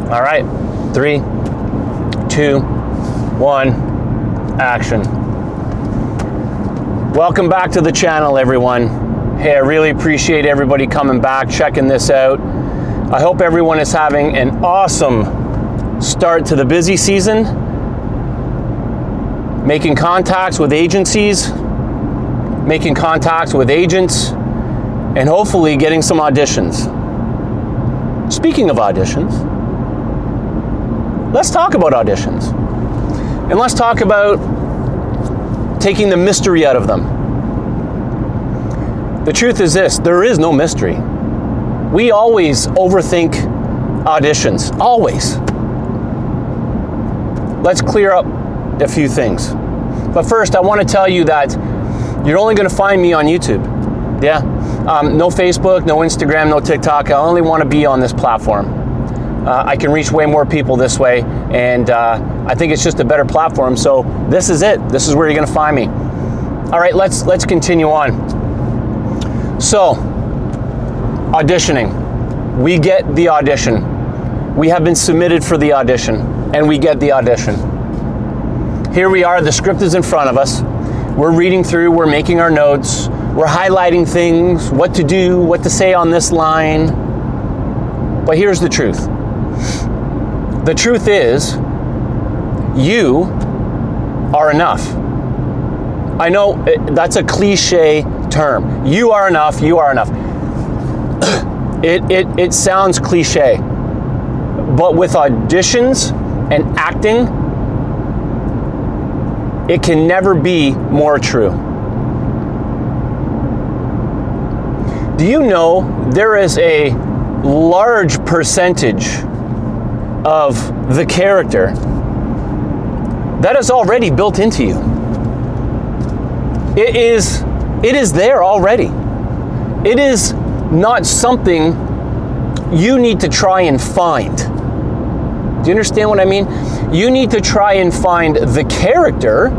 All right, 3, 2, 1, action. Welcome back to the channel, everyone. Hey, I really appreciate everybody coming back, checking this out. I hope everyone is having an awesome start to the busy season, making contacts with agencies, making contacts with agents, and hopefully getting some auditions. Speaking of auditions, let's talk about auditions. And let's talk about taking the mystery out of them. The truth is this, there is no mystery. We always overthink auditions, always. Let's clear up a few things. But first, I want to tell you that you're only going to find me on YouTube. Yeah, no Facebook, no Instagram, no TikTok. I only want to be on this platform. I can reach way more people this way, and I think it's just a better platform. So this is it. This is where you're going to find me. All right, let's continue on. So, auditioning. We get the audition. We have been submitted for the audition, and we get the audition. Here we are. The script is in front of us. We're reading through. We're making our notes. We're highlighting things, what to do, what to say on this line. But here's the truth. The truth is, you are enough. I know that's a cliche term. You are enough, you are enough. It sounds cliche, but with auditions and acting, it can never be more true. Do you know there is a large percentage of the character that is already built into you? It is there already. It is not something you need to try and find. Do you understand what I mean? You need to try and find the character.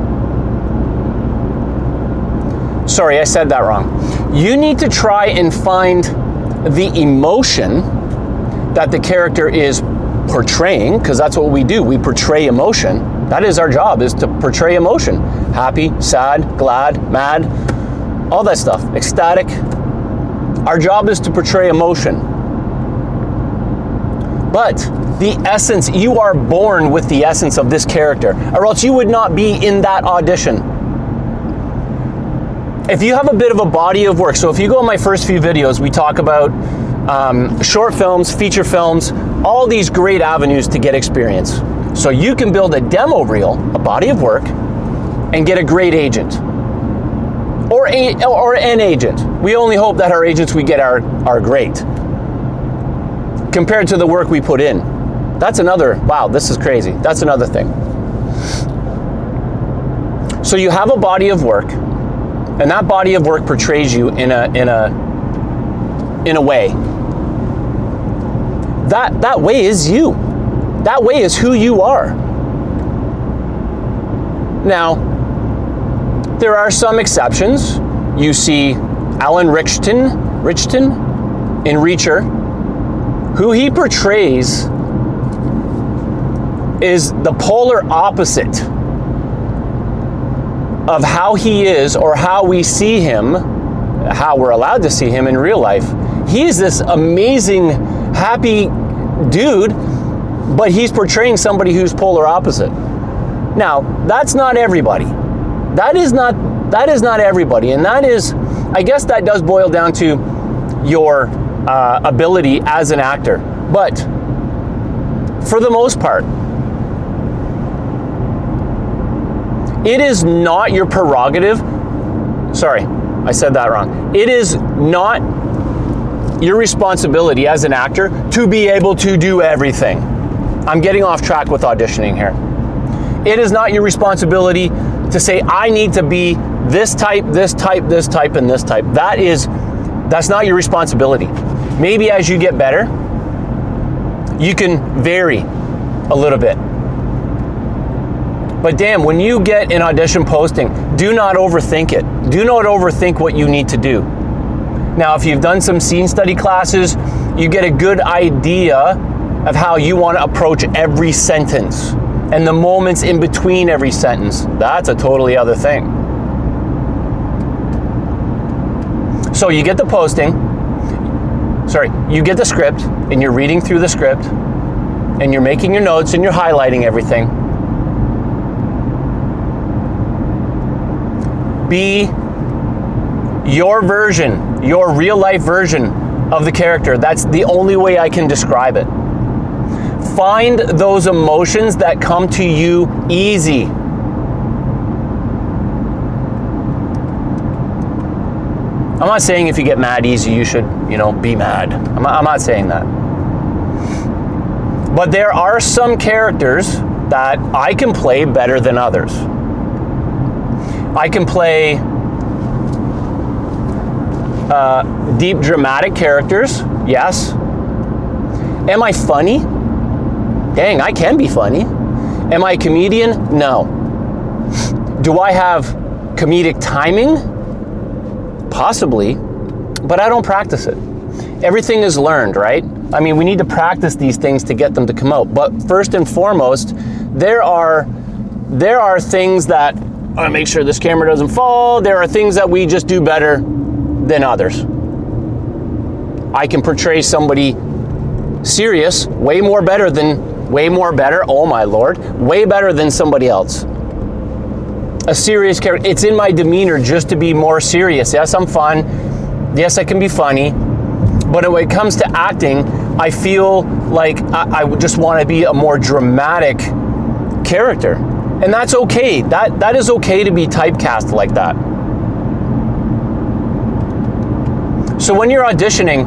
Sorry, I said that wrong. You need to try and find the emotion that the character is portraying, because that's what we do. We portray emotion. That is our job, is to portray emotion. Happy, sad, glad, mad, all that stuff. Ecstatic. Our job is to portray emotion. But the essence, you are born with the essence of this character, or else you would not be in that audition. If you have a bit of a body of work, so if you go in my first few videos, we talk about short films, feature films, all these great avenues to get experience. So you can build a demo reel, a body of work, and get a great agent. Or an agent. We only hope that our agents we get are great. Compared to the work we put in. That's another, wow, this is crazy. That's another thing. So you have a body of work, and that body of work portrays you in a way. That way is you. That way is who you are. Now, there are some exceptions. You see Alan Richton in Reacher, who he portrays is the polar opposite of how he is, or how we see him, how we're allowed to see him in real life. He's this amazing, happy dude, but he's portraying somebody who's polar opposite. Now, that's not everybody. That is not everybody, and that is, I guess that does boil down to your ability as an actor. But for the most part, it is not your prerogative. Sorry, I said that wrong. It is not your responsibility as an actor to be able to do everything. I'm getting off track with auditioning here. It is not your responsibility to say, I need to be this type, this type, this type, and this type. That's not your responsibility. Maybe as you get better, you can vary a little bit. But damn, when you get an audition posting, do not overthink it. Do not overthink what you need to do. Now, if you've done some scene study classes, you get a good idea of how you want to approach every sentence and the moments in between every sentence. That's a totally other thing. So you get the you get the script, and you're reading through the script, and you're making your notes, and you're highlighting everything. Be your version, your real life version of the character. That's the only way I can describe it. Find those emotions that come to you easy. I'm not saying if you get mad easy, you should, be mad. I'm not saying that. But there are some characters that I can play better than others. I can play deep dramatic characters, yes. Am I funny? Dang, I can be funny. Am I a comedian? No. Do I have comedic timing? Possibly, but I don't practice it. Everything is learned, right? I mean, we need to practice these things to get them to come out. But first and foremost, there are things that, I want to make sure this camera doesn't fall. There are things that we just do better than others. I can portray somebody serious way better, oh my Lord, way better than somebody else. A serious character. It's in my demeanor just to be more serious. Yes, I'm fun. Yes, I can be funny. But when it comes to acting, I feel like I just want to be a more dramatic character. And that's okay. That is okay to be typecast like that. So when you're auditioning,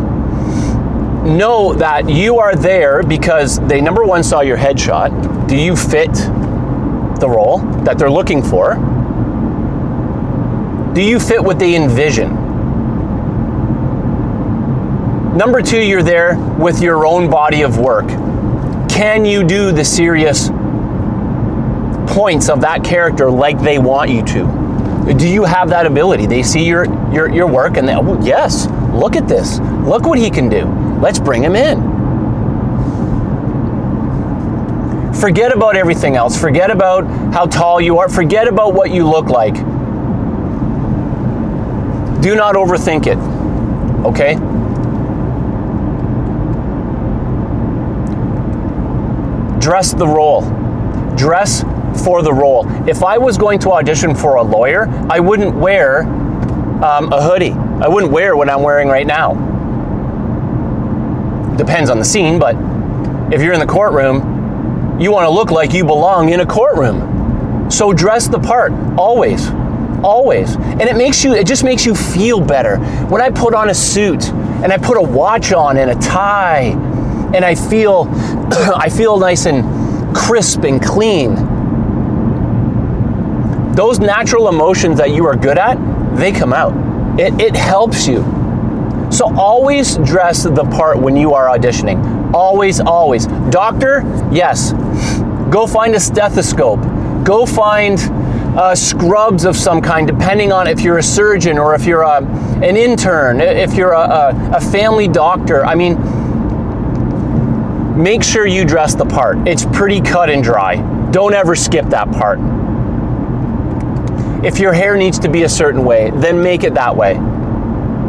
know that you are there because they, number one, saw your headshot. Do you fit the role that they're looking for? Do you fit what they envision? Number two, you're there with your own body of work. Can you do the serious points of that character like they want you to? Do you have that ability? They see your work and they, oh yes, look at this. Look what he can do. Let's bring him in. Forget about everything else. Forget about how tall you are. Forget about what you look like. Do not overthink it, okay? Dress the role. Dress for the role. If I was going to audition for a lawyer, I wouldn't wear a hoodie. I wouldn't wear what I'm wearing right now. Depends on the scene, but if you're in the courtroom, you want to look like you belong in a courtroom. So dress the part, always. Always. And it just makes you feel better. When I put on a suit and I put a watch on and a tie and I feel nice and crisp and clean, those natural emotions that you are good at, they come out. It helps you. So always dress the part when you are auditioning. Always, always. Doctor, yes. Go find a stethoscope. Go find scrubs of some kind, depending on if you're a surgeon or if you're an intern, if you're a family doctor. I mean, make sure you dress the part. It's pretty cut and dry. Don't ever skip that part. If your hair needs to be a certain way, then make it that way.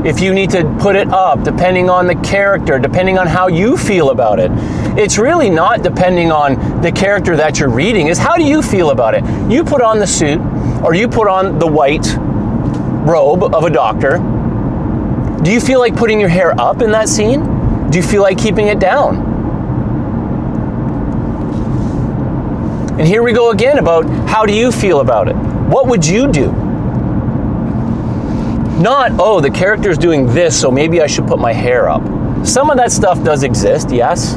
If you need to put it up, depending on the character, depending on how you feel about it. It's really not depending on the character that you're reading, it's how do you feel about it? You put on the suit, or you put on the white robe of a doctor. Do you feel like putting your hair up in that scene? Do you feel like keeping it down? And here we go again about how do you feel about it? What would you do? Not, oh, the character's doing this, so maybe I should put my hair up. Some of that stuff does exist, yes.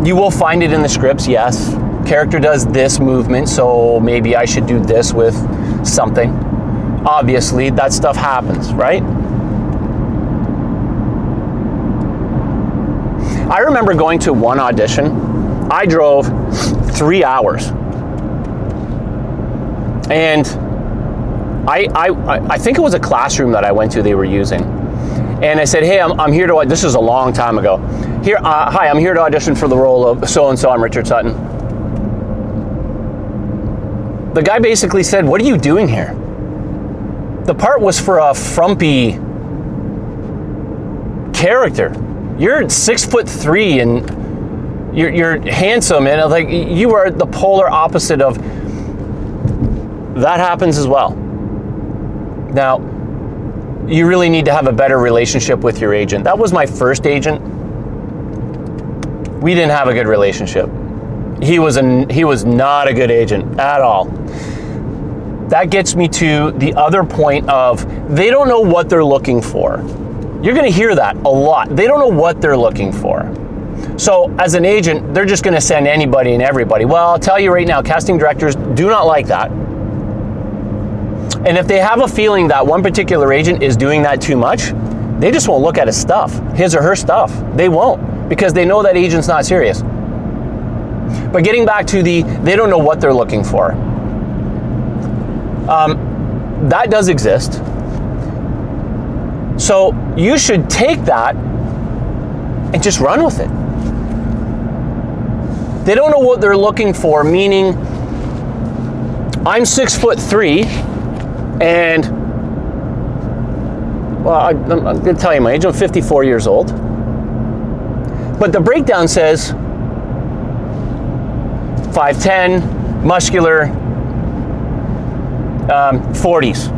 You will find it in the scripts, yes. Character does this movement, so maybe I should do this with something. Obviously, that stuff happens, right? I remember going to one audition. I drove 3 hours. And I think it was a classroom that I went to they were using. And I said, hey, I'm here to, this is a long time ago. Hi, I'm here to audition for the role of so-and-so, I'm Richard Sutton. The guy basically said, what are you doing here? The part was for a frumpy character. You're 6'3" and you're handsome, and like you are the polar opposite of that. Happens as well. Now, you really need to have a better relationship with your agent. That was my first agent. We didn't have a good relationship. He was not a good agent at all. That gets me to the other point of they don't know what they're looking for. You're going to hear that a lot. They don't know what they're looking for. So as an agent, they're just going to send anybody and everybody. Well, I'll tell you right now, casting directors do not like that. And if they have a feeling that one particular agent is doing that too much, they just won't look at his stuff, his or her stuff. They won't, because they know that agent's not serious. But getting back to they don't know what they're looking for. That does exist. So you should take that and just run with it. They don't know what they're looking for, meaning I'm 6'3", and well, I'm going to tell you my age. I'm 54 years old. But the breakdown says 5'10", muscular, 40s.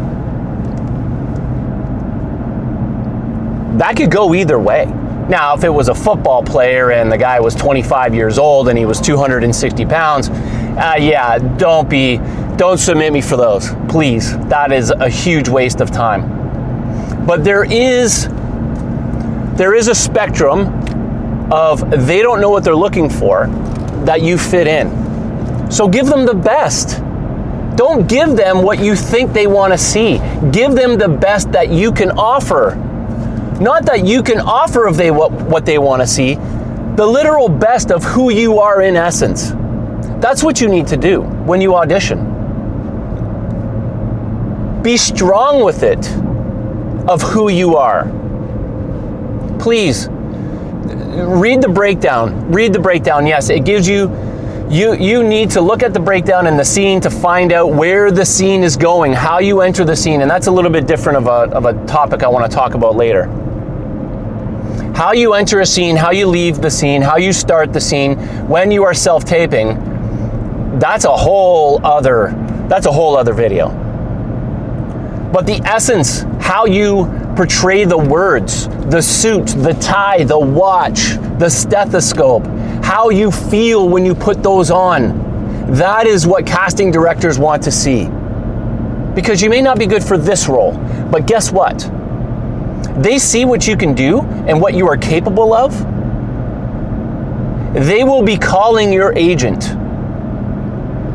That could go either way. Now, if it was a football player and the guy was 25 years old and he was 260 pounds, yeah, don't submit me for those, please. That is a huge waste of time. But there is a spectrum of they don't know what they're looking for that you fit in. So give them the best. Don't give them what you think they want to see. Give them the best that you can offer. Not that you can offer of what they want to see, the literal best of who you are in essence. That's what you need to do when you audition. Be strong with it of who you are. Please, read the breakdown. Read the breakdown. Yes, it gives you need to look at the breakdown and the scene to find out where the scene is going, how you enter the scene, and that's a little bit different of a topic I want to talk about later. How you enter a scene, how you leave the scene, how you start the scene, when you are self-taping, that's a whole other video. But the essence, how you portray the words, the suit, the tie, the watch, the stethoscope, how you feel when you put those on, that is what casting directors want to see. Because you may not be good for this role, but guess what? They see what you can do and what you are capable of. They will be calling your agent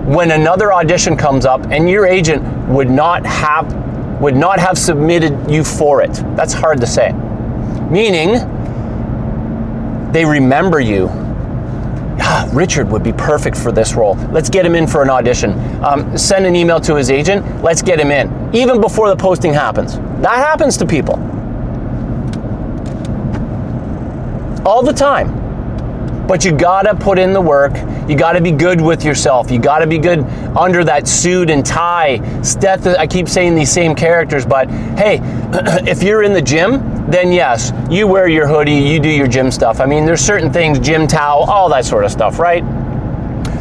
when another audition comes up and your agent would not have submitted you for it. That's hard to say. Meaning, they remember you. Richard would be perfect for this role. Let's get him in for an audition. Send an email to his agent. Let's get him in. Even before the posting happens. That happens to people. All the time. But you gotta put in the work. You gotta be good with yourself. You gotta be good under that suit and tie. I keep saying these same characters, but hey, if you're in the gym, then yes, you wear your hoodie, you do your gym stuff. I mean, there's certain things, gym towel, all that sort of stuff, right?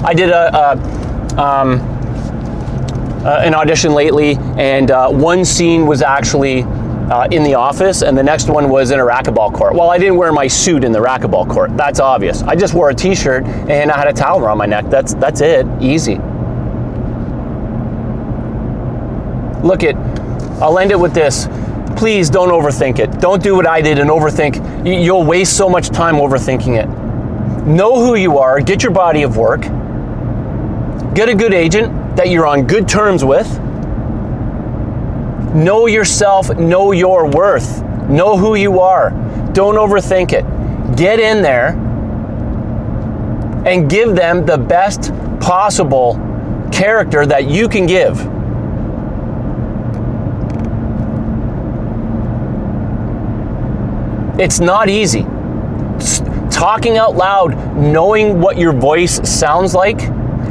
I did an audition lately, and one scene was actually in the office, and the next one was in a racquetball court. Well, I didn't wear my suit in the racquetball court. That's obvious. I just wore a t-shirt and I had a towel around my neck. That's it. Easy. Look I'll end it with this. Please don't overthink it. Don't do what I did and overthink. You'll waste so much time overthinking it. Know who you are. Get your body of work. Get a good agent that you're on good terms with. Know yourself, know your worth, know who you are. Don't overthink it. Get in there and give them the best possible character that you can give. It's not easy. Talking out loud, knowing what your voice sounds like,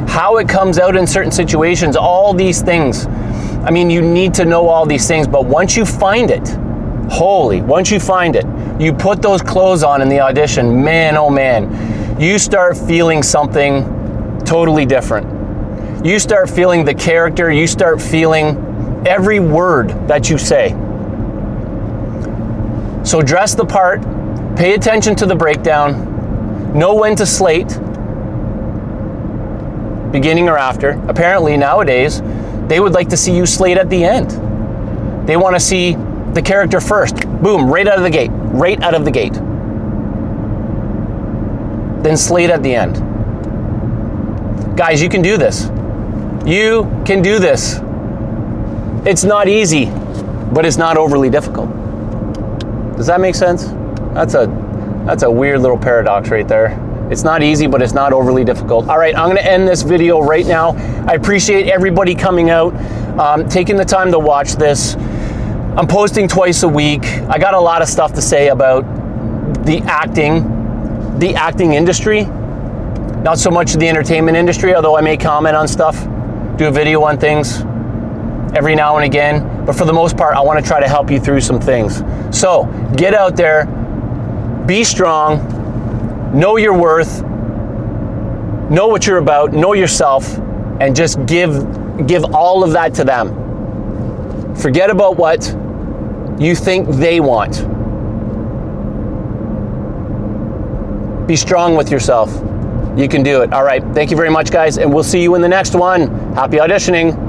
how it comes out in certain situations, all these things. I mean, you need to know all these things, but once you find it, once you find it, you put those clothes on in the audition, man, oh man, you start feeling something totally different. You start feeling the character, you start feeling every word that you say. So dress the part, pay attention to the breakdown, know when to slate, beginning or after. Apparently nowadays, they would like to see you slate at the end. They want to see the character first. Boom, right out of the gate. Right out of the gate. Then slate at the end. Guys, you can do this. You can do this. It's not easy, but it's not overly difficult. Does that make sense? That's a weird little paradox right there. It's not easy, but it's not overly difficult. All right, I'm gonna end this video right now. I appreciate everybody coming out, taking the time to watch this. I'm posting twice a week. I got a lot of stuff to say about the acting industry. Not so much the entertainment industry, although I may comment on stuff, do a video on things every now and again. But for the most part, I wanna try to help you through some things. So get out there, be strong, know your worth, know what you're about, know yourself, and just give all of that to them. Forget about what you think they want. Be strong with yourself. You can do it. All right, thank you very much, guys, and we'll see you in the next one. Happy auditioning.